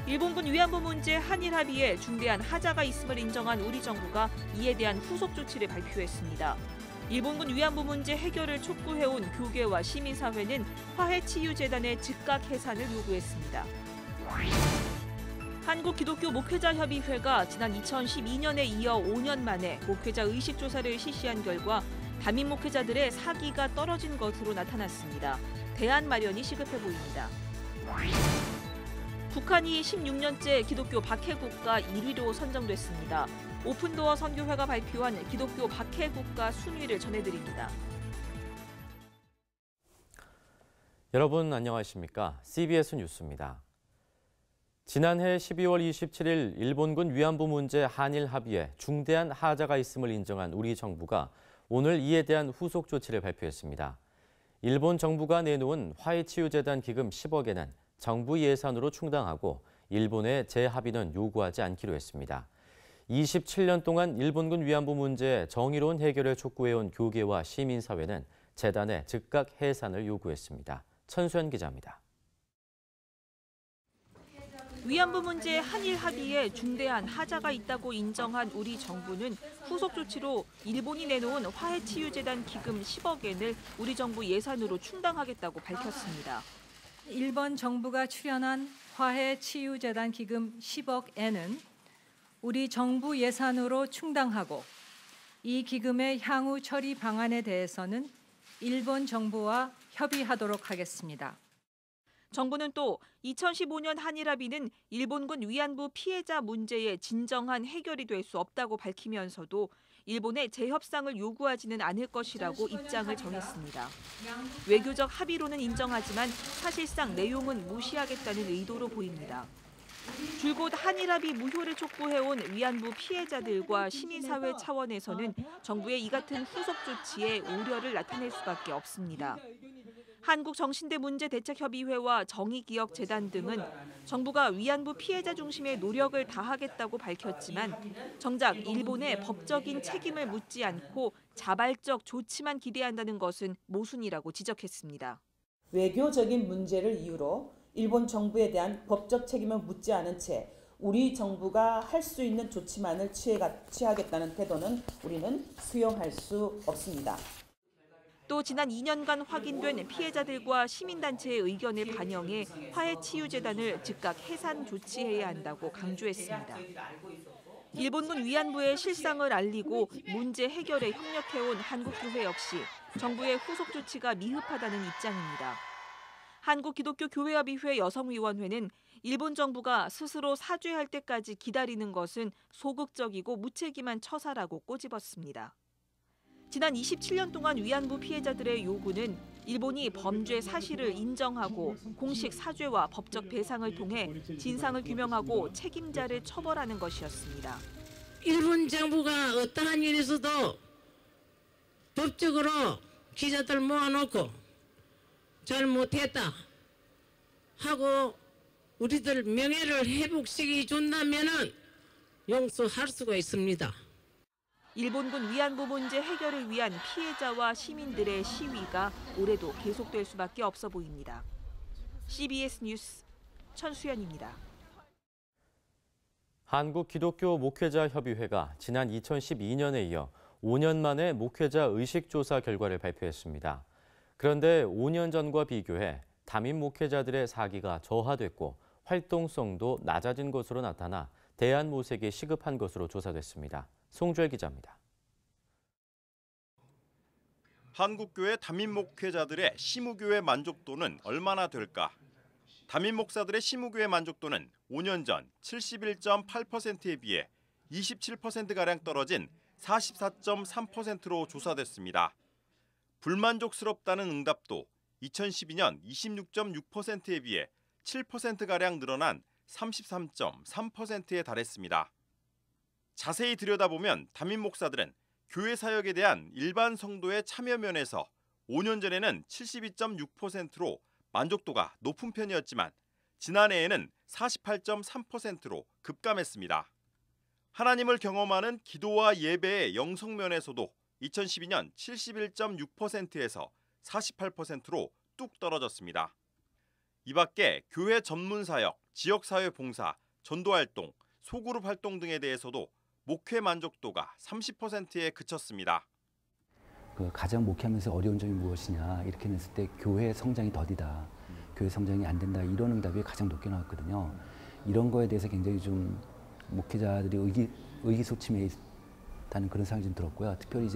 일본군 위안부 문제 한일 합의에 중대한 하자가 있음을 인정한 우리 정부가 이에 대한 후속 조치를 발표했습니다. 일본군 위안부 문제 해결을 촉구해온 교계와 시민사회는 화해치유재단의 즉각 해산을 요구했습니다. 한국기독교목회자협의회가 지난 2012년에 이어 5년 만에 목회자 의식조사를 실시한 결과 담임 목회자들의 사기가 떨어진 것으로 나타났습니다. 대안 마련이 시급해 보입니다. 북한이 16년째 기독교 박해국가 1위로 선정됐습니다. 오픈도어 선교회가 발표한 기독교 박해국가 순위를 전해드립니다. 여러분 안녕하십니까? CBS 뉴스입니다. 지난해 12월 27일 일본군 위안부 문제 한일 합의에 중대한 하자가 있음을 인정한 우리 정부가 오늘 이에 대한 후속 조치를 발표했습니다. 일본 정부가 내놓은 화해치유재단 기금 10억엔은 정부 예산으로 충당하고 일본의 재합의는 요구하지 않기로 했습니다. 27년 동안 일본군 위안부 문제 정의로운 해결을 촉구해온 교계와 시민사회는 재단의 즉각 해산을 요구했습니다. 천수연 기자입니다. 위안부 문제 한일 합의에 중대한 하자가 있다고 인정한 우리 정부는 후속 조치로 일본이 내놓은 화해치유재단 기금 10억엔을 우리 정부 예산으로 충당하겠다고 밝혔습니다. 일본 정부가 출연한 화해치유재단 기금 10억엔은 우리 정부 예산으로 충당하고 이 기금의 향후 처리 방안에 대해서는 일본 정부와 협의하도록 하겠습니다. 정부는 또 2015년 한일 합의는 일본군 위안부 피해자 문제의 진정한 해결이 될 수 없다고 밝히면서도 일본의 재협상을 요구하지는 않을 것이라고 입장을 정했습니다. 외교적 합의로는 인정하지만 사실상 내용은 무시하겠다는 의도로 보입니다. 줄곧 한일 합의 무효를 촉구해온 위안부 피해자들과 시민사회 차원에서는 정부의 이 같은 후속 조치에 우려를 나타낼 수밖에 없습니다. 한국정신대문제대책협의회와 정의기억재단 등은 정부가 위안부 피해자 중심의 노력을 다하겠다고 밝혔지만 정작 일본의 법적인 책임을 묻지 않고 자발적 조치만 기대한다는 것은 모순이라고 지적했습니다. 외교적인 문제를 이유로 일본 정부에 대한 법적 책임을 묻지 않은 채 우리 정부가 할 수 있는 조치만을 취하겠다는 태도는 우리는 수용할 수 없습니다. 또 지난 2년간 확인된 피해자들과 시민단체의 의견을 반영해 화해치유재단을 즉각 해산 조치해야 한다고 강조했습니다. 일본군 위안부의 실상을 알리고 문제 해결에 협력해온 한국교회 역시 정부의 후속 조치가 미흡하다는 입장입니다. 한국기독교교회협의회 여성위원회는 일본 정부가 스스로 사죄할 때까지 기다리는 것은 소극적이고 무책임한 처사라고 꼬집었습니다. 지난 27년 동안 위안부 피해자들의 요구는 일본이 범죄 사실을 인정하고 공식 사죄와 법적 배상을 통해 진상을 규명하고 책임자를 처벌하는 것이었습니다. 일본 정부가 어떠한 일이 있어도 법적으로 기자들 모아놓고 잘못했다 하고 우리들 명예를 회복시켜 준다면은 용서할 수가 있습니다. 일본군 위안부 문제 해결을 위한 피해자와 시민들의 시위가 올해도 계속될 수밖에 없어 보입니다. CBS 뉴스 천수연입니다. 한국기독교목회자협의회가 지난 2012년에 이어 5년 만에 목회자 의식조사 결과를 발표했습니다. 그런데 5년 전과 비교해 담임 목회자들의 사기가 저하됐고 활동성도 낮아진 것으로 나타나 대안 모색이 시급한 것으로 조사됐습니다. 송주혜 기자입니다. 한국교회 담임 목회자들의 시무교회 만족도는 얼마나 될까? 담임 목사들의 시무교회 만족도는 5년 전 71.8%에 비해 27%가량 떨어진 44.3%로 조사됐습니다. 불만족스럽다는 응답도 2012년 26.6%에 비해 7%가량 늘어난 33.3%에 달했습니다. 자세히 들여다보면 담임 목사들은 교회 사역에 대한 일반 성도의 참여 면에서 5년 전에는 72.6%로 만족도가 높은 편이었지만 지난해에는 48.3%로 급감했습니다. 하나님을 경험하는 기도와 예배의 영성 면에서도 2012년 71.6%에서 48%로 뚝 떨어졌습니다. 이 밖에 교회 전문 사역, 지역사회 봉사, 전도활동, 소그룹 활동 등에 대해서도 목회 만족도가 30%에 그쳤습니다. 가장 목회하면서 어려운 점이 무엇이냐 이렇게 했을 때 교회 성장이 더디다, 교회 성장이 안 된다 이런 응답이 가장 높게 나왔거든요. 이런 거에 대해서 굉장히 좀 목회자들이 의기소침해 있다는 그런 생각이 좀 들었고요. 특별히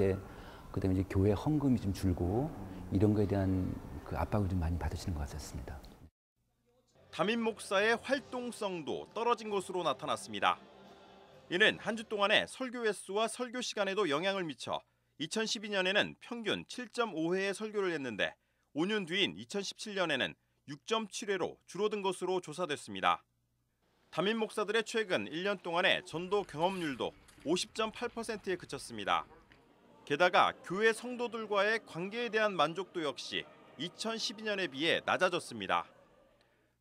그다음에 이제 교회 헌금이 좀 줄고 이런 거에 대한 그 압박을 좀 많이 받으시는 것 같았습니다. 담임 목사의 활동성도 떨어진 것으로 나타났습니다. 이는 한 주 동안의 설교 횟수와 설교 시간에도 영향을 미쳐 2012년에는 평균 7.5회의 설교를 했는데 5년 뒤인 2017년에는 6.7회로 줄어든 것으로 조사됐습니다. 담임 목사들의 최근 1년 동안의 전도 경험률도 50.8%에 그쳤습니다. 게다가 교회 성도들과의 관계에 대한 만족도 역시 2012년에 비해 낮아졌습니다.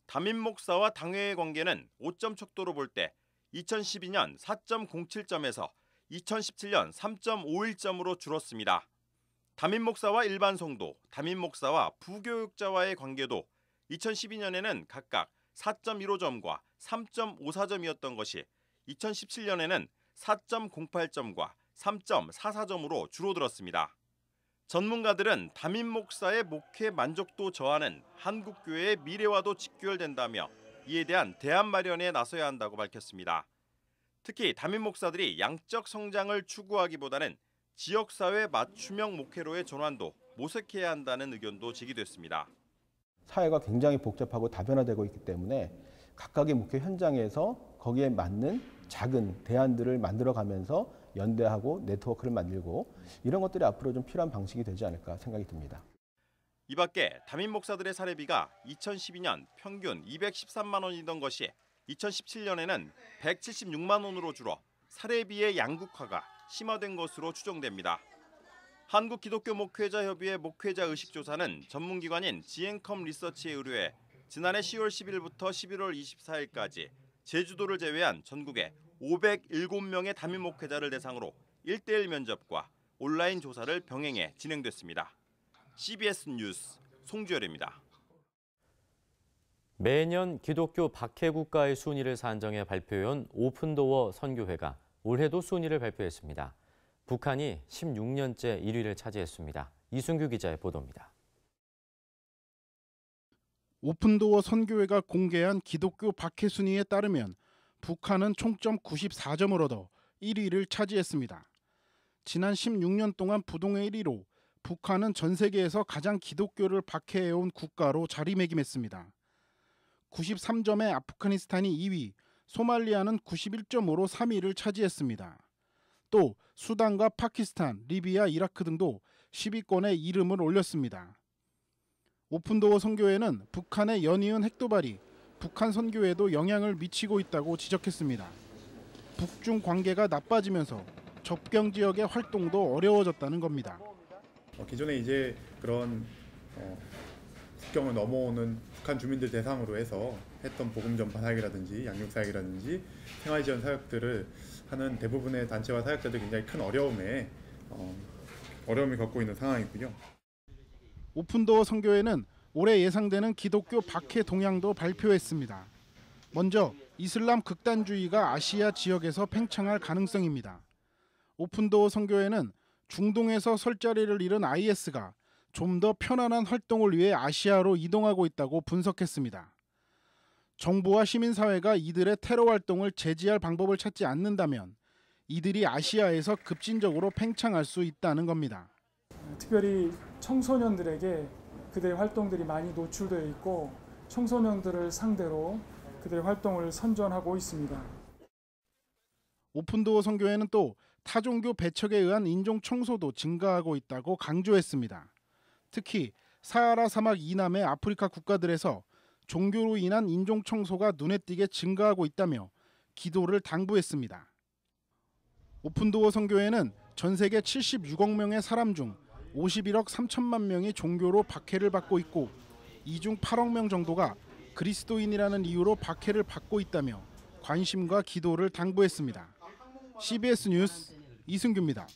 담임 목사와 당회의 관계는 5점 척도로 볼 때 2012년 4.07점에서 2017년 3.51점으로 줄었습니다. 담임 목사와 일반 성도, 담임 목사와 부교육자와의 관계도 2012년에는 각각 4.15점과 3.54점이었던 것이 2017년에는 4.08점과 3.44점으로 줄어들었습니다. 전문가들은 담임 목사의 목회 만족도 저하는 한국교회의 미래와도 직결된다며 이에 대한 대안 마련에 나서야 한다고 밝혔습니다. 특히 담임 목사들이 양적 성장을 추구하기보다는 지역사회 맞춤형 목회로의 전환도 모색해야 한다는 의견도 제기됐습니다. 사회가 굉장히 복잡하고 다변화되고 있기 때문에 각각의 목회 현장에서 거기에 맞는 작은 대안들을 만들어가면서 연대하고 네트워크를 만들고 이런 것들이 앞으로 좀 필요한 방식이 되지 않을까 생각이 듭니다. 이 밖에 담임 목사들의 사례비가 2012년 평균 213만 원이던 것이 2017년에는 176만 원으로 줄어 사례비의 양극화가 심화된 것으로 추정됩니다. 한국기독교목회자협의회 목회자 의식조사는 전문기관인 지앤컴 리서치에 의뢰해 지난해 10월 10일부터 11월 24일까지 제주도를 제외한 전국의 507명의 담임 목회자를 대상으로 1:1 면접과 온라인 조사를 병행해 진행됐습니다. CBS 뉴스 송주열입니다. 매년 기독교 박해국가의 순위를 산정해 발표해온 오픈도어 선교회가 올해도 순위를 발표했습니다. 북한이 16년째 1위를 차지했습니다. 이순규 기자의 보도입니다. 오픈도어 선교회가 공개한 기독교 박해 순위에 따르면 북한은 총점 94점을 얻어 1위를 차지했습니다. 지난 16년 동안 부동의 1위로 북한은 전 세계에서 가장 기독교를 박해해온 국가로 자리매김했습니다. 93점의 아프가니스탄이 2위, 소말리아는 91점으로 3위를 차지했습니다. 또 수단과 파키스탄, 리비아, 이라크 등도 10위권에 이름을 올렸습니다. 오픈도어 선교회는 북한의 연이은 핵도발이 북한 선교에도 영향을 미치고 있다고 지적했습니다. 북중 관계가 나빠지면서 접경 지역의 활동도 어려워졌다는 겁니다. 기존에 이제 그런 국경을 넘어오는 북한 주민들 대상으로 해서 했던 복음 전파 사역이라든지 양육 사역이라든지 생활 지원 사역들을 하는 대부분의 단체와 사역자들이 굉장히 큰 어려움을 겪고 있는 상황이고요. 오픈도어 선교회는 올해 예상되는 기독교 박해 동향도 발표했습니다. 먼저 이슬람 극단주의가 아시아 지역에서 팽창할 가능성입니다. 오픈도어 선교회는 중동에서 설 자리를 잃은 IS가 좀 더 편안한 활동을 위해 아시아로 이동하고 있다고 분석했습니다. 정부와 시민사회가 이들의 테러 활동을 제지할 방법을 찾지 않는다면 이들이 아시아에서 급진적으로 팽창할 수 있다는 겁니다. 특별히 청소년들에게 그들의 활동들이 많이 노출되어 있고 청소년들을 상대로 그들의 활동을 선전하고 있습니다. 오픈도어 선교회는 또 타종교 배척에 의한 인종 청소도 증가하고 있다고 강조했습니다. 특히 사하라 사막 이남의 아프리카 국가들에서 종교로 인한 인종 청소가 눈에 띄게 증가하고 있다며 기도를 당부했습니다. 오픈도어 선교회는 전 세계 76억 명의 사람 중 51억 3천만 명이 종교로 박해를 받고 있고 이 중 8억 명 정도가 그리스도인이라는 이유로 박해를 받고 있다며 관심과 기도를 당부했습니다. CBS 뉴스 이승규입니다.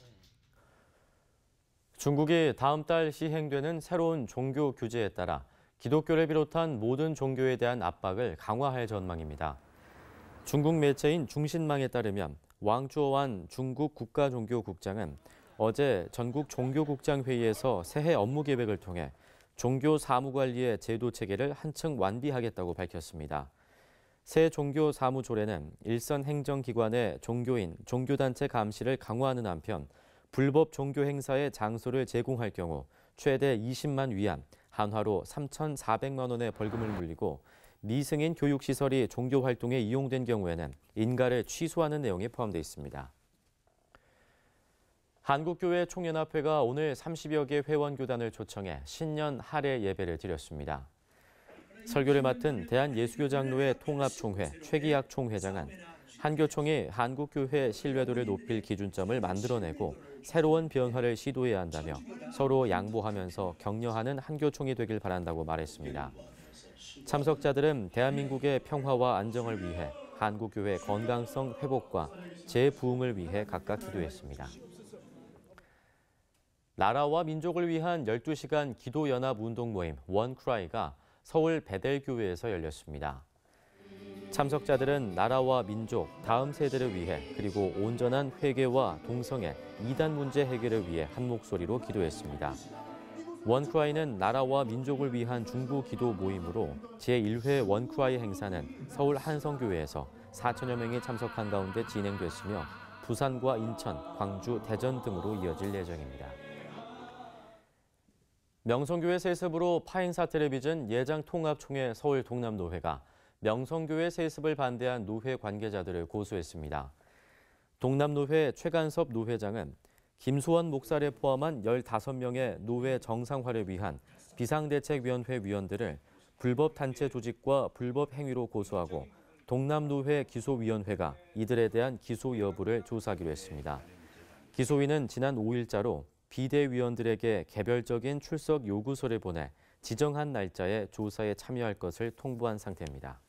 중국이 다음 달 시행되는 새로운 종교 규제에 따라 기독교를 비롯한 모든 종교에 대한 압박을 강화할 전망입니다. 중국 매체인 중신망에 따르면 왕주어완 중국 국가종교국장은 어제 전국 종교국장 회의에서 새해 업무 계획을 통해 종교 사무관리의 제도 체계를 한층 완비하겠다고 밝혔습니다. 새 종교 사무조례는 일선 행정기관의 종교인, 종교단체 감시를 강화하는 한편 불법 종교 행사의 장소를 제공할 경우 최대 20만 위안, 한화로 3,400만 원의 벌금을 물리고 미승인 교육시설이 종교 활동에 이용된 경우에는 인가를 취소하는 내용이 포함되어 있습니다. 한국교회 총연합회가 오늘 30여 개 회원교단을 초청해 신년 할애 예배를 드렸습니다. 설교를 맡은 대한예수교장로회 통합총회 최기학 총회장은 한교총이 한국교회 신뢰도를 높일 기준점을 만들어내고 새로운 변화를 시도해야 한다며 서로 양보하면서 격려하는 한교총이 되길 바란다고 말했습니다. 참석자들은 대한민국의 평화와 안정을 위해 한국교회 건강성 회복과 재부흥을 위해 각각 기도했습니다. 나라와 민족을 위한 12시간 기도연합 운동 모임 원크라이가 서울 베델교회에서 열렸습니다. 참석자들은 나라와 민족, 다음 세대를 위해 그리고 온전한 회개와 동성애, 이단 문제 해결을 위해 한 목소리로 기도했습니다. 원크라이는 나라와 민족을 위한 중부 기도 모임으로 제1회 원크라이 행사는 서울 한성교회에서 4천여 명이 참석한 가운데 진행됐으며 부산과 인천, 광주, 대전 등으로 이어질 예정입니다. 명성교회 세습으로 파행사 텔레비전 예장통합총회 서울 동남노회가 명성교회 세습을 반대한 노회 관계자들을 고소했습니다. 동남노회 최간섭 노회장은 김소원 목사를 포함한 15명의 노회 정상화를 위한 비상대책위원회 위원들을 불법 단체 조직과 불법 행위로 고소하고 동남노회 기소위원회가 이들에 대한 기소 여부를 조사하기로 했습니다. 기소위는 지난 5일자로 비대위원들에게 개별적인 출석 요구서를 보내 지정한 날짜에 조사에 참여할 것을 통보한 상태입니다.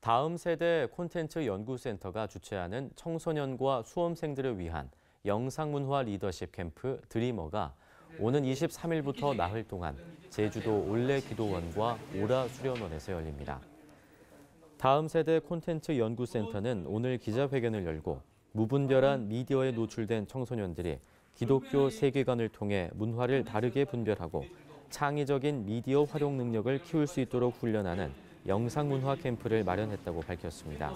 다음 세대 콘텐츠 연구센터가 주최하는 청소년과 수험생들을 위한 영상문화 리더십 캠프 드리머가 오는 23일부터 나흘 동안 제주도 올레기도원과 오라 수련원에서 열립니다. 다음 세대 콘텐츠 연구센터는 오늘 기자회견을 열고 무분별한 미디어에 노출된 청소년들이 기독교 세계관을 통해 문화를 다르게 분별하고 창의적인 미디어 활용 능력을 키울 수 있도록 훈련하는 영상문화 캠프를 마련했다고 밝혔습니다.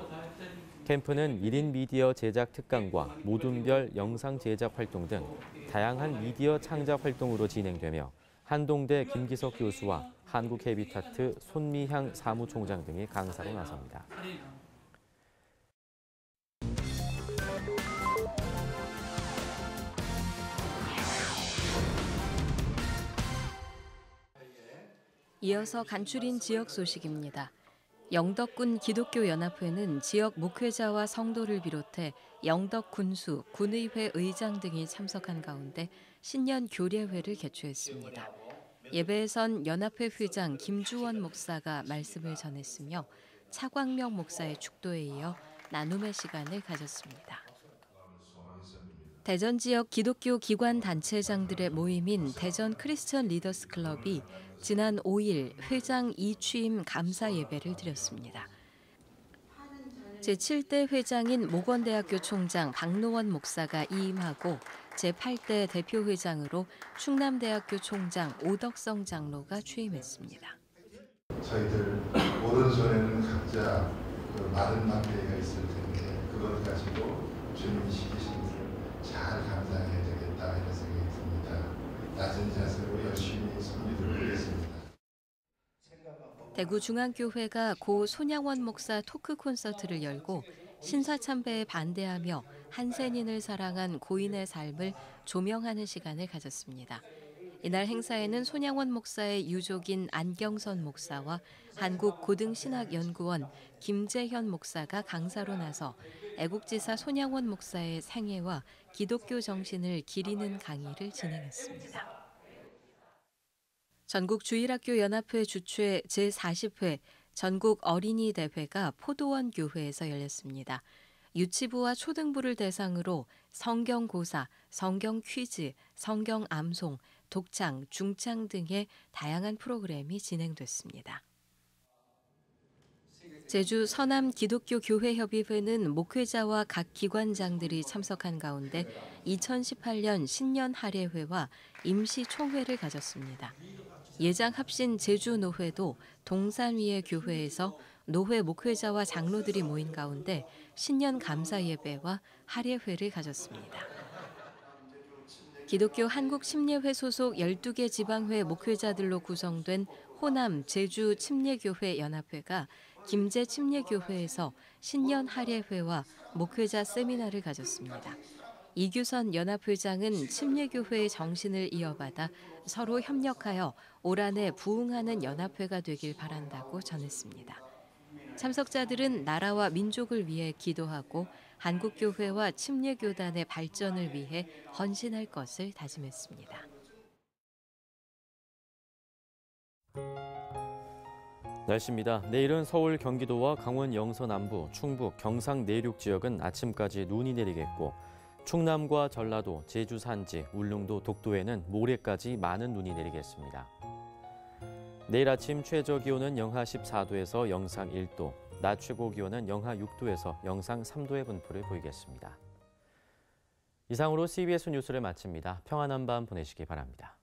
캠프는 1인 미디어 제작 특강과 모둠별 영상 제작 활동 등 다양한 미디어 창작 활동으로 진행되며 한동대 김기석 교수와 한국헤비타트 손미향 사무총장 등이 강사로 나섭니다. 이어서 간추린 지역 소식입니다. 영덕군 기독교연합회는 지역 목회자와 성도를 비롯해 영덕군수, 군의회 의장 등이 참석한 가운데 신년 교례회를 개최했습니다. 예배에선 연합회 회장 김주원 목사가 말씀을 전했으며 차광명 목사의 축도에 이어 나눔의 시간을 가졌습니다. 대전 지역 기독교 기관 단체장들의 모임인 대전 크리스천 리더스 클럽이 지난 5일 회장 이취임 감사 예배를 드렸습니다. 제7대 회장인 모건대학교 총장 박노원 목사가 이임하고 제8대 대표회장으로 충남대학교 총장 오덕성 장로가 취임했습니다. 저희들 오른손에는 각자 마른 막대기가 있을 텐데 그걸 가지고 주님이 시키신 일을 잘 감당해야 되겠다 이런 생각이 듭니다. 낮은 자세로 열심히 섬기도록 대구중앙교회가 고 손양원 목사 토크 콘서트를 열고 신사참배에 반대하며 한센인을 사랑한 고인의 삶을 조명하는 시간을 가졌습니다. 이날 행사에는 손양원 목사의 유족인 안경선 목사와 한국고등신학연구원 김재현 목사가 강사로 나서 애국지사 손양원 목사의 생애와 기독교 정신을 기리는 강의를 진행했습니다. 전국주일학교연합회 주최 제40회 전국 어린이 대회가 포도원 교회에서 열렸습니다. 유치부와 초등부를 대상으로 성경 고사, 성경 퀴즈, 성경 암송, 독창, 중창 등의 다양한 프로그램이 진행됐습니다. 제주 서남 기독교 교회 협의회는 목회자와 각 기관장들이 참석한 가운데 2018년 신년 할애회와 임시 총회를 가졌습니다. 예장 합신 제주 노회도 동산 위의 교회에서 노회 목회자와 장로들이 모인 가운데 신년 감사 예배와 할애회를 가졌습니다. 기독교 한국침례회 소속 12개 지방회 목회자들로 구성된 호남 제주 침례교회 연합회가 김제 침례교회에서 신년 할애회와 목회자 세미나를 가졌습니다. 이규선 연합회장은 침례교회의 정신을 이어받아 서로 협력하여 올 한해 부흥하는 연합회가 되길 바란다고 전했습니다. 참석자들은 나라와 민족을 위해 기도하고 한국교회와 침례교단의 발전을 위해 헌신할 것을 다짐했습니다. 날씨입니다. 내일은 서울, 경기도와 강원 영서 남부, 충북, 경상 내륙 지역은 아침까지 눈이 내리겠고 충남과 전라도, 제주 산지, 울릉도, 독도에는 모레까지 많은 눈이 내리겠습니다. 내일 아침 최저 기온은 영하 14도에서 영상 1도, 낮 최고 기온은 영하 6도에서 영상 3도의 분포를 보이겠습니다. 이상으로 CBS 뉴스를 마칩니다. 평안한 밤 보내시기 바랍니다.